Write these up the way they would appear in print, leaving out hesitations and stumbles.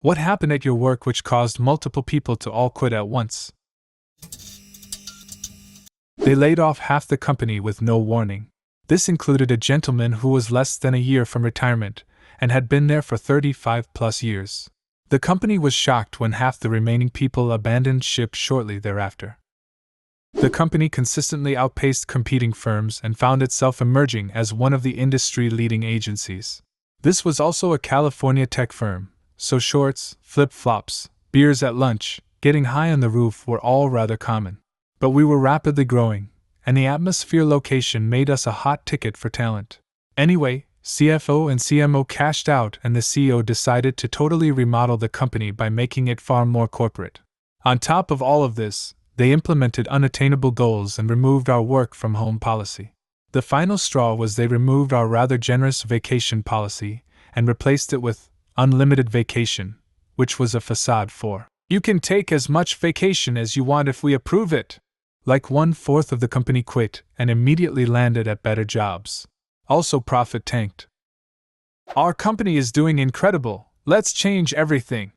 What happened at your work which caused multiple people to all quit at once? They laid off half the company with no warning. This included a gentleman who was less than a year from retirement and had been there for 35 plus years. The company was shocked when half the remaining people abandoned ship shortly thereafter. The company consistently outpaced competing firms and found itself emerging as one of the industry-leading agencies. This was also a California tech firm, so shorts, flip-flops, beers at lunch, getting high on the roof were all rather common. But we were rapidly growing, and the atmosphere location made us a hot ticket for talent. Anyway, CFO and CMO cashed out and the CEO decided to totally remodel the company by making it far more corporate. On top of all of this, they implemented unattainable goals and removed our work from home policy. The final straw was they removed our rather generous vacation policy and replaced it with unlimited vacation, which was a facade for, "You can take as much vacation as you want if we approve it." Like 1/4 of the company quit and immediately landed at better jobs. Also, profit tanked. "Our company is doing incredible, let's change everything."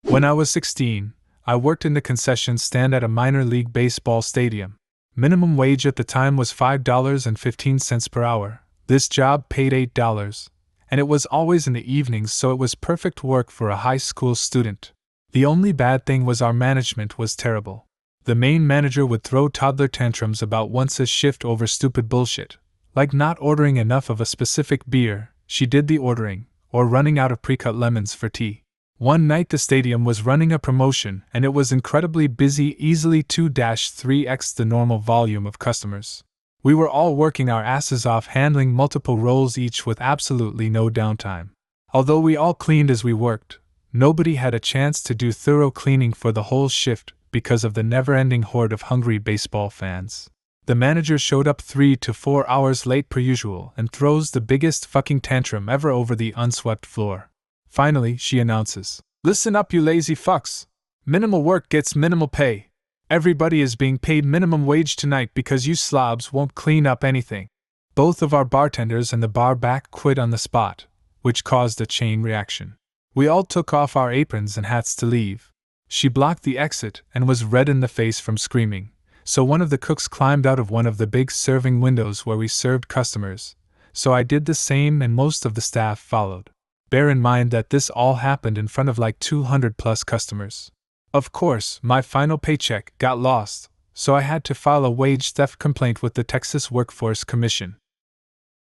When I was 16, I worked in the concession stand at a minor league baseball stadium. Minimum wage at the time was $5.15 per hour. This job paid $8, and it was always in the evenings, so it was perfect work for a high school student. The only bad thing was our management was terrible. The main manager would throw toddler tantrums about once a shift over stupid bullshit, like not ordering enough of a specific beer, she did the ordering, or running out of pre-cut lemons for tea. One night the stadium was running a promotion and it was incredibly busy, easily 2-3x the normal volume of customers. We were all working our asses off handling multiple roles each with absolutely no downtime. Although we all cleaned as we worked, nobody had a chance to do thorough cleaning for the whole shift because of the never-ending horde of hungry baseball fans. The manager showed up 3 to 4 hours late per usual and throws the biggest fucking tantrum ever over the unswept floor. Finally, she announces, "Listen up, you lazy fucks. Minimal work gets minimal pay. Everybody is being paid minimum wage tonight because you slobs won't clean up anything." Both of our bartenders and the bar back quit on the spot, which caused a chain reaction. We all took off our aprons and hats to leave. She blocked the exit and was red in the face from screaming, so one of the cooks climbed out of one of the big serving windows where we served customers, so I did the same and most of the staff followed. Bear in mind that this all happened in front of like 200 plus customers. Of course, my final paycheck got lost, so I had to file a wage theft complaint with the Texas Workforce Commission.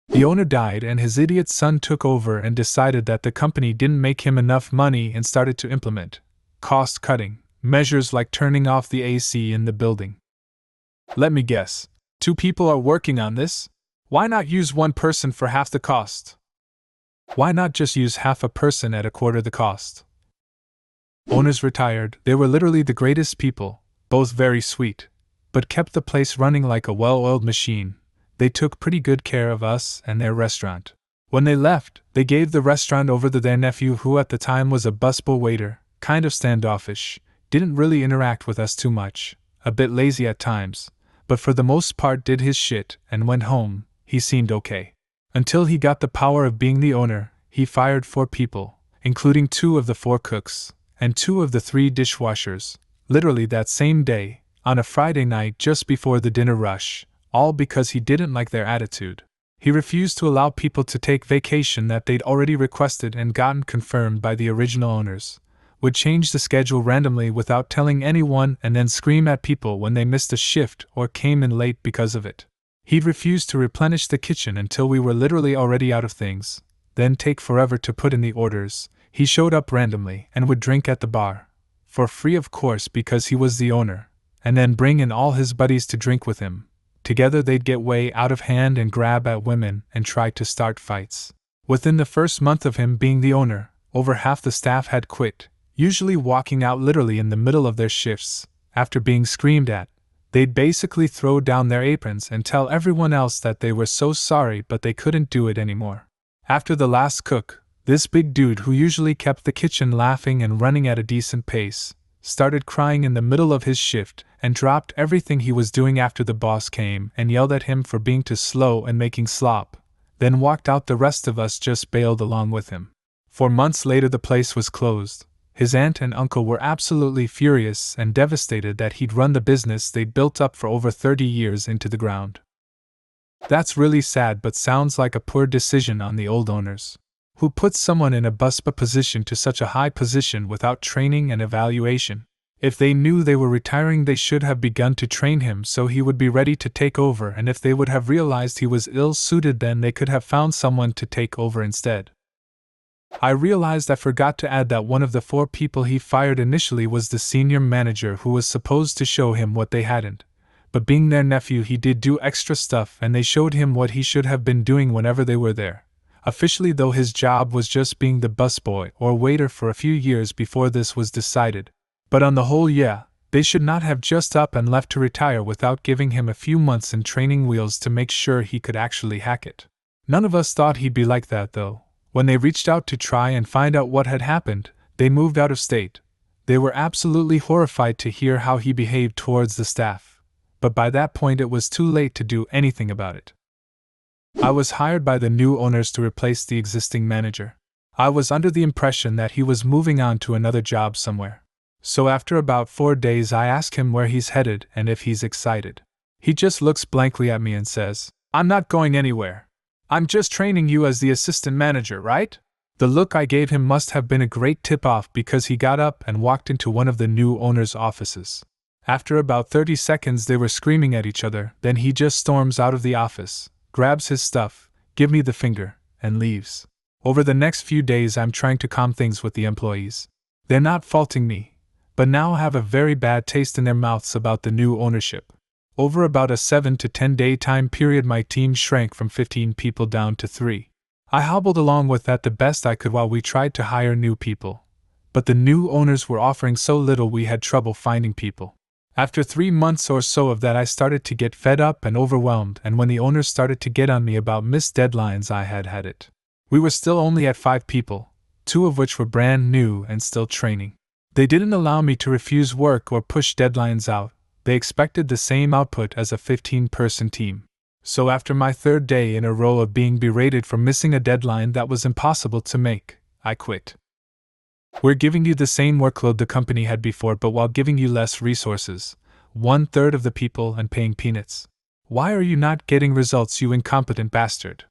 The owner died and his idiot son took over and decided that the company didn't make him enough money and started to implement cost-cutting measures like turning off the AC in the building. Let me guess, 2 people are working on this? Why not use 1 person for half the cost? Why not just use half a person at 1/4 the cost? Owners retired. They were literally the greatest people, both very sweet, but kept the place running like a well-oiled machine. They took pretty good care of us and their restaurant. When they left, they gave the restaurant over to their nephew, who at the time was a busboy waiter, kind of standoffish, didn't really interact with us too much, a bit lazy at times, but for the most part did his shit, and went home. He seemed okay. Until he got the power of being the owner, he fired 4 people, including 2 of the 4 cooks, and 2 of the 3 dishwashers, literally that same day, on a Friday night just before the dinner rush, all because he didn't like their attitude. He refused to allow people to take vacation that they'd already requested and gotten confirmed by the original owners, would change the schedule randomly without telling anyone and then scream at people when they missed a shift or came in late because of it. He'd refuse to replenish the kitchen until we were literally already out of things, then take forever to put in the orders. He showed up randomly and would drink at the bar, for free of course because he was the owner, and then bring in all his buddies to drink with him. Together they'd get way out of hand and grab at women and try to start fights. Within the first month of him being the owner, over half the staff had quit, usually walking out literally in the middle of their shifts. After being screamed at, they'd basically throw down their aprons and tell everyone else that they were so sorry but they couldn't do it anymore. After the last cook, this big dude who usually kept the kitchen laughing and running at a decent pace, started crying in the middle of his shift and dropped everything he was doing after the boss came and yelled at him for being too slow and making slop, then walked out. The rest of us just bailed along with him. 4 months later, the place was closed. His aunt and uncle were absolutely furious and devastated that he'd run the business they'd built up for over 30 years into the ground. That's really sad, but sounds like a poor decision on the old owners. Who put someone in a busba position to such a high position without training and evaluation? If they knew they were retiring, they should have begun to train him so he would be ready to take over, and if they would have realized he was ill-suited, then they could have found someone to take over instead. I realized I forgot to add that one of the 4 people he fired initially was the senior manager, who was supposed to show him what they hadn't. But being their nephew, he did do extra stuff, and they showed him what he should have been doing whenever they were there. Officially, though, his job was just being the busboy or waiter for a few years before this was decided. But on the whole, yeah, they should not have just up and left to retire without giving him a few months in training wheels to make sure he could actually hack it. None of us thought he'd be like that, though. When they reached out to try and find out what had happened, they moved out of state. They were absolutely horrified to hear how he behaved towards the staff. But by that point it was too late to do anything about it. I was hired by the new owners to replace the existing manager. I was under the impression that he was moving on to another job somewhere. So after about 4 days I ask him where he's headed and if he's excited. He just looks blankly at me and says, "I'm not going anywhere. I'm just training you as the assistant manager, right?" The look I gave him must have been a great tip-off, because he got up and walked into one of the new owner's offices. After about 30 seconds they were screaming at each other, then he just storms out of the office, grabs his stuff, gives me the finger, and leaves. Over the next few days I'm trying to calm things with the employees. They're not faulting me, but now have a very bad taste in their mouths about the new ownership. Over about a 7 to 10 day time period my team shrank from 15 people down to 3. I hobbled along with that the best I could while we tried to hire new people. But the new owners were offering so little we had trouble finding people. After 3 months or so of that I started to get fed up and overwhelmed, and when the owners started to get on me about missed deadlines I had it. We were still only at 5 people, 2 of which were brand new and still training. They didn't allow me to refuse work or push deadlines out. They expected the same output as a 15-person team. So after my 3rd day in a row of being berated for missing a deadline that was impossible to make, I quit. "We're giving you the same workload the company had before, but while giving you less resources, 1/3 of the people, and paying peanuts. Why are you not getting results, you incompetent bastard?"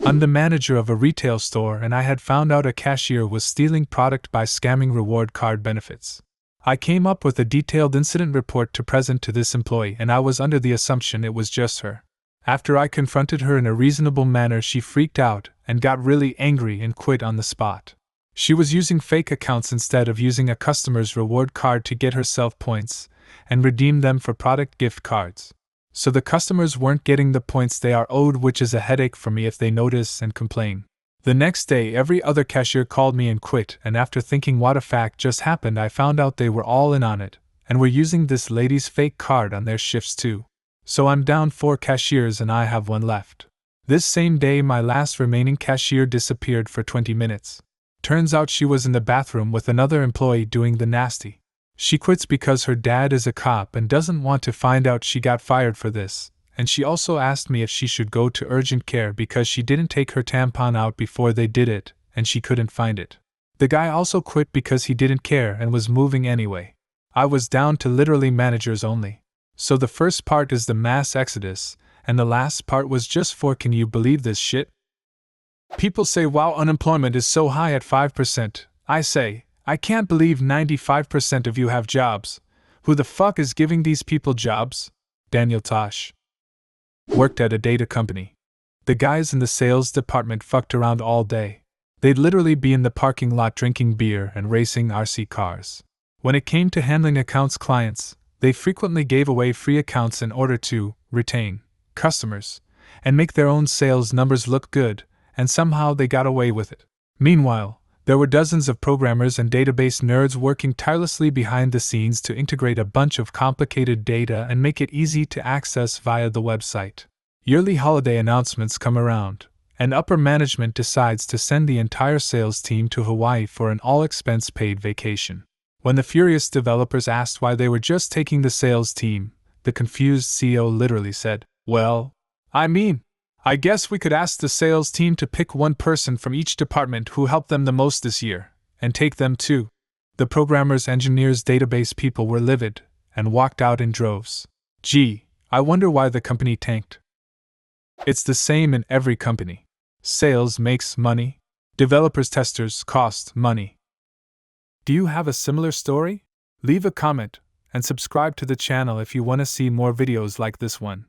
I'm the manager of a retail store, and I had found out a cashier was stealing product by scamming reward card benefits. I came up with a detailed incident report to present to this employee, and I was under the assumption it was just her. After I confronted her in a reasonable manner, she freaked out and got really angry and quit on the spot. She was using fake accounts instead of using a customer's reward card to get herself points and redeem them for product gift cards. So the customers weren't getting the points they are owed, which is a headache for me if they notice and complain. The next day every other cashier called me and quit, and after thinking what a fact just happened, I found out they were all in on it, and were using this lady's fake card on their shifts too. So I'm down 4 cashiers and I have 1 left. This same day my last remaining cashier disappeared for 20 minutes. Turns out she was in the bathroom with another employee doing the nasty. She quits because her dad is a cop and doesn't want to find out she got fired for this. And she also asked me if she should go to urgent care because she didn't take her tampon out before they did it, and she couldn't find it. The guy also quit because he didn't care and was moving anyway. I was down to literally managers only. So the first part is the mass exodus, and the last part was just for can you believe this shit? People say wow, unemployment is so high at 5%. I say, I can't believe 95% of you have jobs. Who the fuck is giving these people jobs? Daniel Tosh. Worked at a data company. The guys in the sales department fucked around all day. They'd literally be in the parking lot drinking beer and racing RC cars. When it came to handling accounts clients, they frequently gave away free accounts in order to retain customers and make their own sales numbers look good, and somehow they got away with it. Meanwhile, there were dozens of programmers and database nerds working tirelessly behind the scenes to integrate a bunch of complicated data and make it easy to access via the website. Yearly holiday announcements come around, and upper management decides to send the entire sales team to Hawaii for an all-expense-paid vacation. When the furious developers asked why they were just taking the sales team, the confused CEO literally said, "Well, I mean, I guess we could ask the sales team to pick one person from each department who helped them the most this year, and take them too. The programmers, engineers, database people were livid, and walked out in droves. Gee, I wonder why the company tanked. It's the same in every company. Sales makes money. Developers, testers cost money. Do you have a similar story? Leave a comment, and subscribe to the channel if you want to see more videos like this one.